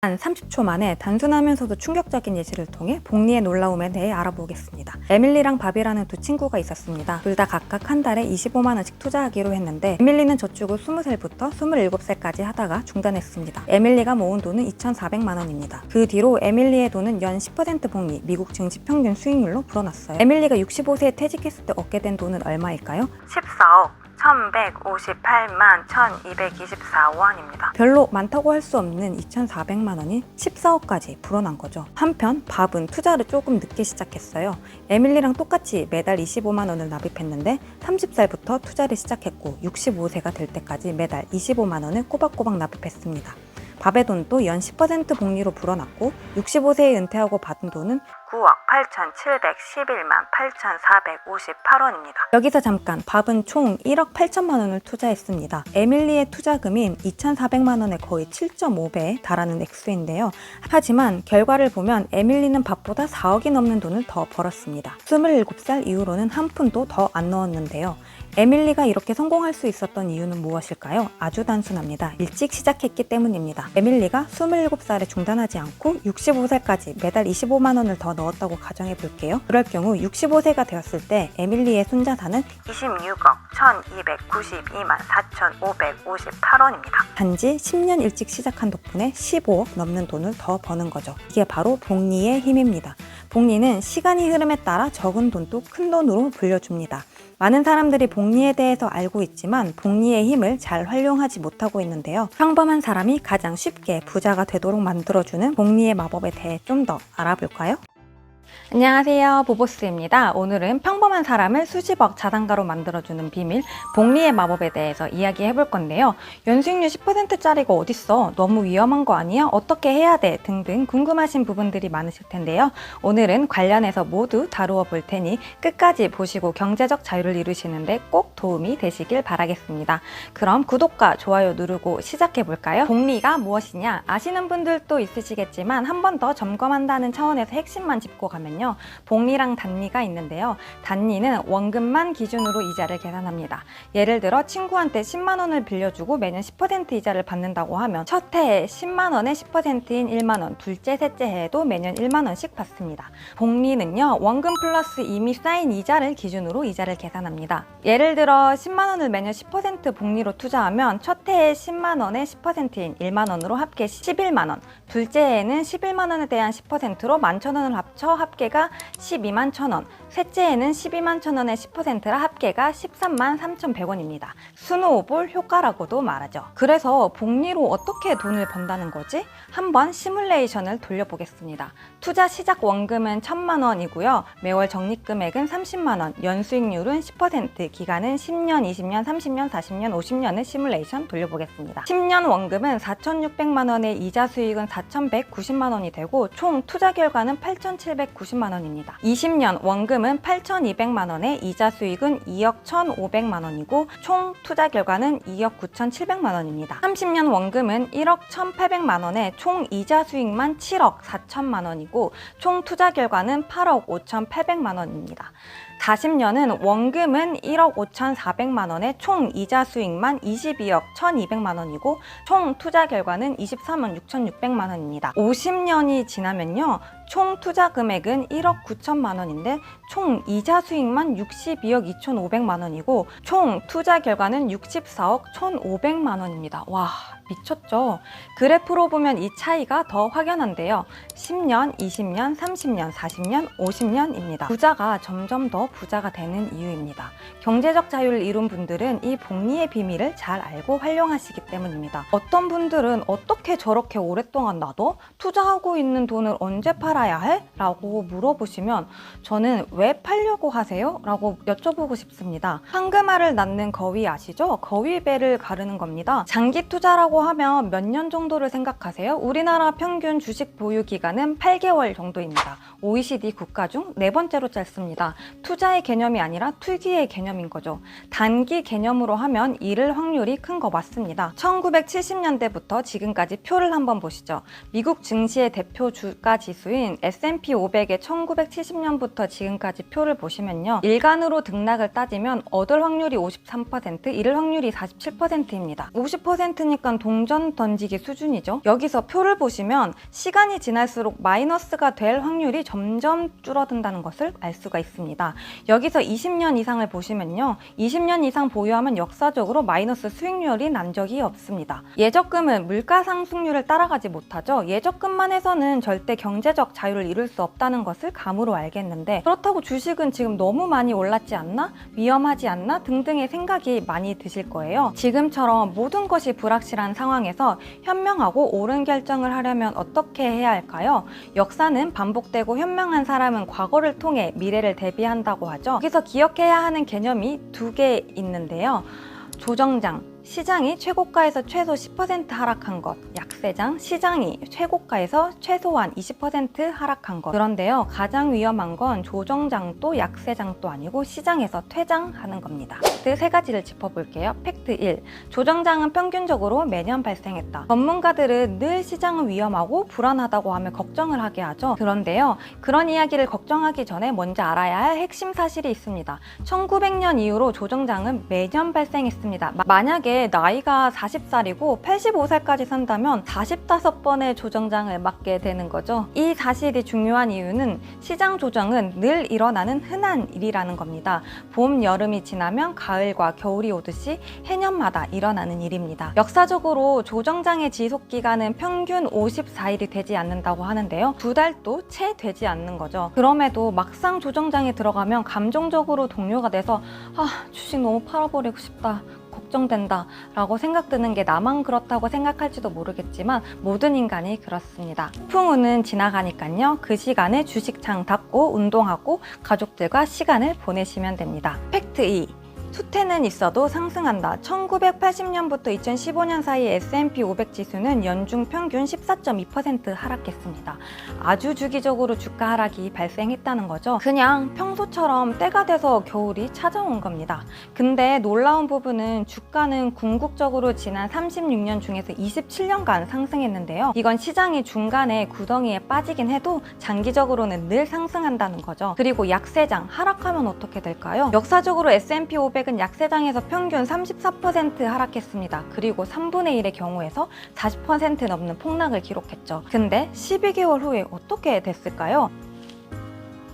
단 30초 만에 단순하면서도 충격적인 예시를 통해 복리의 놀라움에 대해 알아보겠습니다. 에밀리랑 밥이라는 두 친구가 있었습니다. 둘 다 각각 한 달에 25만 원씩 투자하기로 했는데 에밀리는 저축을 20살부터 27살까지 하다가 중단했습니다. 에밀리가 모은 돈은 2,400만 원입니다. 그 뒤로 에밀리의 돈은 연 10% 복리, 미국 증시 평균 수익률로 불어났어요. 에밀리가 65세에 퇴직했을 때 얻게 된 돈은 얼마일까요? 14억 1,158만 1,224원입니다. 별로 많다고 할 수 없는 2,400만 원이 14억까지 불어난 거죠. 한편 밥은 투자를 조금 늦게 시작했어요. 에밀리랑 똑같이 매달 25만 원을 납입했는데 30살부터 투자를 시작했고 65세가 될 때까지 매달 25만 원을 꼬박꼬박 납입했습니다. 밥의 돈도 연 10% 복리로 불어났고 65세에 은퇴하고 받은 돈은 9억 8,711만 8,458원입니다. 여기서 잠깐 밥은 총 1억 8천만 원을 투자했습니다. 에밀리의 투자금인 2,400만 원의 거의 7.5배에 달하는 액수인데요. 하지만 결과를 보면 에밀리는 밥보다 4억이 넘는 돈을 더 벌었습니다. 27살 이후로는 한 푼도 더 안 넣었는데요. 에밀리가 이렇게 성공할 수 있었던 이유는 무엇일까요? 아주 단순합니다. 일찍 시작했기 때문입니다. 에밀리가 27살에 중단하지 않고 65살까지 매달 25만 원을 더 넣었다고 가정해 볼게요. 그럴 경우 65세가 되었을 때 에밀리의 손자산은 26억 1,292만 4,558원입니다. 단지 10년 일찍 시작한 덕분에 15억 넘는 돈을 더 버는 거죠. 이게 바로 복리의 힘입니다. 복리는 시간이 흐름에 따라 적은 돈도 큰 돈으로 불려줍니다. 많은 사람들이 복리에 대해서 알고 있지만 복리의 힘을 잘 활용하지 못하고 있는데요. 평범한 사람이 가장 쉽게 부자가 되도록 만들어주는 복리의 마법에 대해 좀 더 알아볼까요? 안녕하세요, 보보스입니다. 오늘은 평범한 사람을 수십억 자산가로 만들어주는 비밀, 복리의 마법에 대해서 이야기해 볼 건데요. 연수익률 10%짜리가 어딨어? 너무 위험한 거 아니야? 어떻게 해야 돼? 등등 궁금하신 부분들이 많으실 텐데요. 오늘은 관련해서 모두 다루어 볼 테니 끝까지 보시고 경제적 자유를 이루시는데 꼭 도움이 되시길 바라겠습니다. 그럼 구독과 좋아요 누르고 시작해 볼까요? 복리가 무엇이냐? 아시는 분들도 있으시겠지만 한 번 더 점검한다는 차원에서 핵심만 짚고 가면요. 복리랑 단리가 있는데요. 단리는 원금만 기준으로 이자를 계산합니다. 예를 들어 친구한테 10만 원을 빌려주고 매년 10% 이자를 받는다고 하면 첫 해에 10만 원의 10%인 1만 원, 둘째, 셋째 해에도 매년 1만 원씩 받습니다. 복리는요. 원금 플러스 이미 쌓인 이자를 기준으로 이자를 계산합니다. 예를 들어 10만 원을 매년 10% 복리로 투자하면 첫 해에 10만 원의 10%인 1만 원으로 합계 11만 원, 둘째 해에는 11만 원에 대한 10%로 11,000원을 합쳐 합계가 12만 1,000원, 셋째에는 12만 1,000원의 10%라 합계가 13만 3,100원입니다. 스노우볼 효과라고도 말하죠. 그래서 복리로 어떻게 돈을 번다는 거지? 한번 시뮬레이션을 돌려보겠습니다. 투자 시작 원금은 1,000만 원이고요. 매월 적립금액은 30만 원, 연수익률은 10%, 기간은 10년, 20년, 30년, 40년, 50년을 시뮬레이션 돌려보겠습니다. 10년 원금은 4,600만 원의 이자 수익은 4,190만 원이 되고 총 투자 결과는 8,790만 원입니다. 20년 원금은 8,200만 원에 이자 수익은 2억 1,500만 원이고 총 투자 결과는 2억 9,700만 원입니다. 30년 원금은 1억 1,800만 원에 총 이자 수익만 7억 4천만 원이고 총 투자 결과는 8억 5,800만 원입니다. 40년은 원금은 1억 5,400만 원에 총 이자 수익만 22억 1,200만 원이고 총 투자 결과는 23억 6,600만 원입니다. 50년이 지나면요. 총 투자 금액은 1억 9천만 원인데 총 이자 수익만 62억 2,500만 원이고 총 투자 결과는 64억 1,500만 원입니다. 와, 미쳤죠? 그래프로 보면 이 차이가 더 확연한데요. 10년, 20년, 30년, 40년, 50년입니다. 부자가 점점 더 부자가 되는 이유입니다. 경제적 자유를 이룬 분들은 이 복리의 비밀을 잘 알고 활용하시기 때문입니다. 어떤 분들은 어떻게 저렇게 오랫동안 놔둬? 투자하고 있는 돈을 언제 팔아야 해? 라고 물어보시면 저는 왜 팔려고 하세요? 라고 여쭤보고 싶습니다. 황금알을 낳는 거위 아시죠? 거위배를 가르는 겁니다. 장기 투자라고 하면 몇 년 정도를 생각하세요? 우리나라 평균 주식 보유 기간은 8개월 정도입니다. OECD 국가 중 네 번째로 짧습니다. 투자의 개념이 아니라 투기의 개념인 거죠. 단기 개념으로 하면 잃을 확률이 큰 거 맞습니다. 1970년대부터 지금까지 표를 한번 보시죠. 미국 증시의 대표 주가 지수인 S&P 500의 1970년부터 지금까지 표를 보시면요. 일간으로 등락을 따지면 얻을 확률이 53%, 잃을 확률이 47%입니다. 50%니까 동전 던지기 수준이죠. 여기서 표를 보시면 시간이 지날수록 마이너스가 될 확률이 점점 줄어든다는 것을 알 수가 있습니다. 여기서 20년 이상을 보시면요. 20년 이상 보유하면 역사적으로 마이너스 수익률이 난 적이 없습니다. 예적금은 물가 상승률을 따라가지 못하죠. 예적금만 해서는 절대 경제적 자유를 이룰 수 없다는 것을 감으로 알겠는데, 그렇다고 주식은 지금 너무 많이 올랐지 않나? 위험하지 않나? 등등의 생각이 많이 드실 거예요. 지금처럼 모든 것이 불확실한 상황에서 현명하고 옳은 결정을 하려면 어떻게 해야 할까요? 역사는 반복되고 현명한 사람은 과거를 통해 미래를 대비한다고 하죠. 여기서 기억해야 하는 개념이 두 개 있는데요. 조정장, 시장이 최고가에서 최소 10% 하락한 것, 약세장, 시장이 최고가에서 최소한 20% 하락한 것. 그런데요, 가장 위험한 건 조정장도 약세장도 아니고 시장에서 퇴장하는 겁니다. 그 세 가지를 짚어볼게요. 팩트 1. 조정장은 평균적으로 매년 발생했다. 전문가들은 늘 시장은 위험하고 불안하다고 하며 걱정을 하게 하죠. 그런데요, 그런 이야기를 걱정하기 전에 먼저 알아야 할 핵심 사실이 있습니다. 1900년 이후로 조정장은 매년 발생했습니다. 만약에 나이가 40살이고 85살까지 산다면 45번의 조정장을 맞게 되는 거죠. 이 사실이 중요한 이유는 시장 조정은 늘 일어나는 흔한 일이라는 겁니다. 봄, 여름이 지나면 가을과 겨울이 오듯이 해년마다 일어나는 일입니다. 역사적으로 조정장의 지속 기간은 평균 54일이 되지 않는다고 하는데요. 2달도 채 되지 않는 거죠. 그럼에도 막상 조정장에 들어가면 감정적으로 동요가 돼서 주식 너무 팔아버리고 싶다, 걱정된다 라고 생각드는 게 나만 그렇다고 생각할지도 모르겠지만 모든 인간이 그렇습니다. 폭풍우는 지나가니까요. 그 시간에 주식창 닫고 운동하고 가족들과 시간을 보내시면 됩니다. 팩트 2. 수태는 있어도 상승한다. 1980년부터 2015년 사이 S&P 500 지수는 연중 평균 14.2% 하락했습니다. 아주 주기적으로 주가 하락이 발생했다는 거죠. 그냥 평소처럼 때가 돼서 겨울이 찾아온 겁니다. 근데 놀라운 부분은 주가는 궁극적으로 지난 36년 중에서 27년간 상승했는데요. 이건 시장이 중간에 구덩이에 빠지긴 해도 장기적으로는 늘 상승한다는 거죠. 그리고 약세장, 하락하면 어떻게 될까요? 역사적으로 S&P 500은 약세장에서 평균 34% 하락했습니다. 그리고 3분의 1의 경우에서 40% 넘는 폭락을 기록했죠. 근데 12개월 후에 어떻게 됐을까요?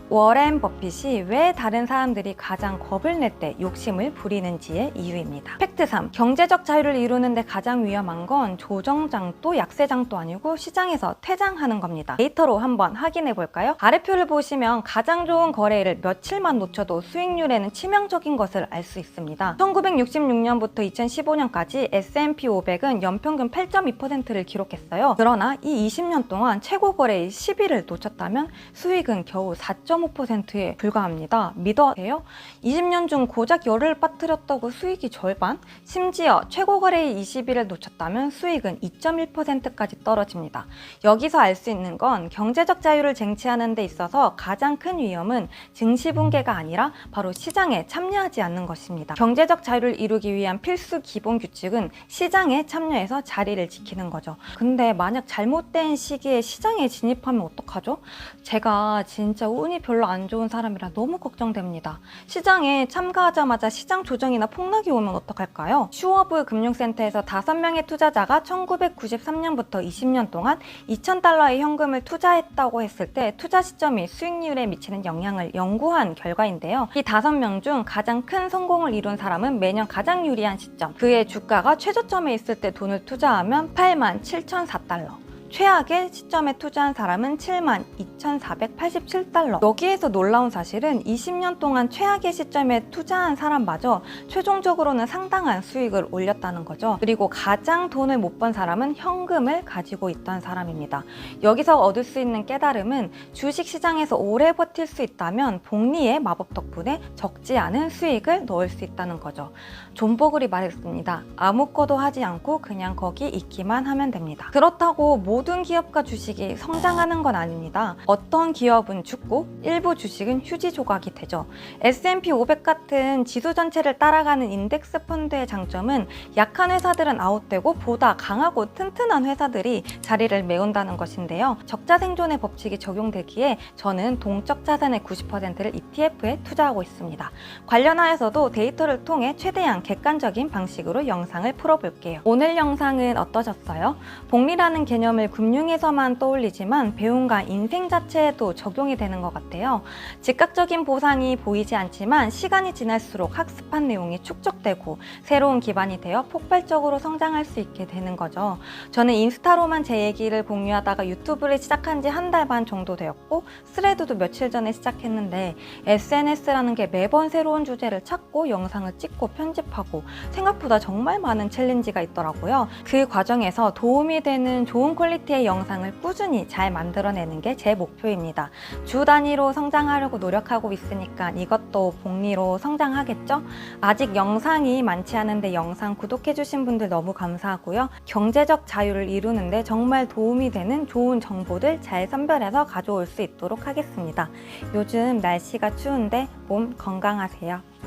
워렌 버핏이 왜 다른 사람들이 가장 겁을 낼 때 욕심을 부리는지의 이유입니다. 팩트 3. 경제적 자유를 이루는데 가장 위험한 건 조정장도 약세장도 아니고 시장에서 퇴장하는 겁니다. 데이터로 한번 확인해 볼까요? 아래표를 보시면 가장 좋은 거래일을 며칠만 놓쳐도 수익률에는 치명적인 것을 알 수 있습니다. 1966년부터 2015년까지 S&P 500은 연평균 8.2%를 기록했어요. 그러나 이 20년 동안 최고 거래일 10일을 놓쳤다면 수익은 겨우 4.5%에 불과합니다. 믿어요? 20년 중 고작 열을 빠뜨렸다고 수익이 절반? 심지어 최고 거래일 20일을 놓쳤다면 수익은 2.1%까지 떨어집니다. 여기서 알 수 있는 건 경제적 자유를 쟁취하는 데 있어서 가장 큰 위험은 증시 붕괴가 아니라 바로 시장에 참여하지 않는 것입니다. 경제적 자유를 이루기 위한 필수 기본 규칙은 시장에 참여해서 자리를 지키는 거죠. 근데 만약 잘못된 시기에 시장에 진입하면 어떡하죠? 제가 진짜 운이 별로 안 좋은 사람이라 너무 걱정됩니다. 시장에 참가하자마자 시장 조정이나 폭락이 오면 어떡할까요? 슈워브 금융센터에서 5명의 투자자가 1993년부터 20년 동안 2,000달러의 현금을 투자했다고 했을 때 투자 시점이 수익률에 미치는 영향을 연구한 결과인데요. 이 5명 중 가장 큰 성공을 이룬 사람은 매년 가장 유리한 시점, 그의 주가가 최저점에 있을 때 돈을 투자하면 87,004달러. 최악의 시점에 투자한 사람은 72,487달러. 여기에서 놀라운 사실은 20년 동안 최악의 시점에 투자한 사람마저 최종적으로는 상당한 수익을 올렸다는 거죠. 그리고 가장 돈을 못 번 사람은 현금을 가지고 있던 사람입니다. 여기서 얻을 수 있는 깨달음은 주식시장에서 오래 버틸 수 있다면 복리의 마법 덕분에 적지 않은 수익을 넣을 수 있다는 거죠. 존 버글이 말했습니다. 아무것도 하지 않고 그냥 거기 있기만 하면 됩니다. 그렇다고 모든 기업과 주식이 성장하는 건 아닙니다. 어떤 기업은 죽고 일부 주식은 휴지 조각이 되죠. S&P 500 같은 지수 전체를 따라가는 인덱스 펀드의 장점은 약한 회사들은 아웃되고 보다 강하고 튼튼한 회사들이 자리를 메운다는 것인데요. 적자 생존의 법칙이 적용되기에 저는 동적 자산의 90%를 ETF에 투자하고 있습니다. 관련하여서도 데이터를 통해 최대한 객관적인 방식으로 영상을 풀어볼게요. 오늘 영상은 어떠셨어요? 복리라는 개념을 금융에서만 떠올리지만 배움과 인생 자체에도 적용이 되는 것 같아요. 즉각적인 보상이 보이지 않지만 시간이 지날수록 학습한 내용이 축적되고 새로운 기반이 되어 폭발적으로 성장할 수 있게 되는 거죠. 저는 인스타로만 제 얘기를 공유하다가 유튜브를 시작한 지 한 달 반 정도 되었고 스레드도 며칠 전에 시작했는데 SNS라는 게 매번 새로운 주제를 찾고 영상을 찍고 편집하고 생각보다 정말 많은 챌린지가 있더라고요. 그 과정에서 도움이 되는 좋은 퀄리티의 영상을 꾸준히 잘 만들어내는 게 제 목표입니다. 주 단위로 성장하려고 노력하고 있으니까 이것도 복리로 성장하겠죠? 아직 영상이 많지 않은데 영상 구독해주신 분들 너무 감사하고요. 경제적 자유를 이루는데 정말 도움이 되는 좋은 정보들 잘 선별해서 가져올 수 있도록 하겠습니다. 요즘 날씨가 추운데 몸 건강하세요.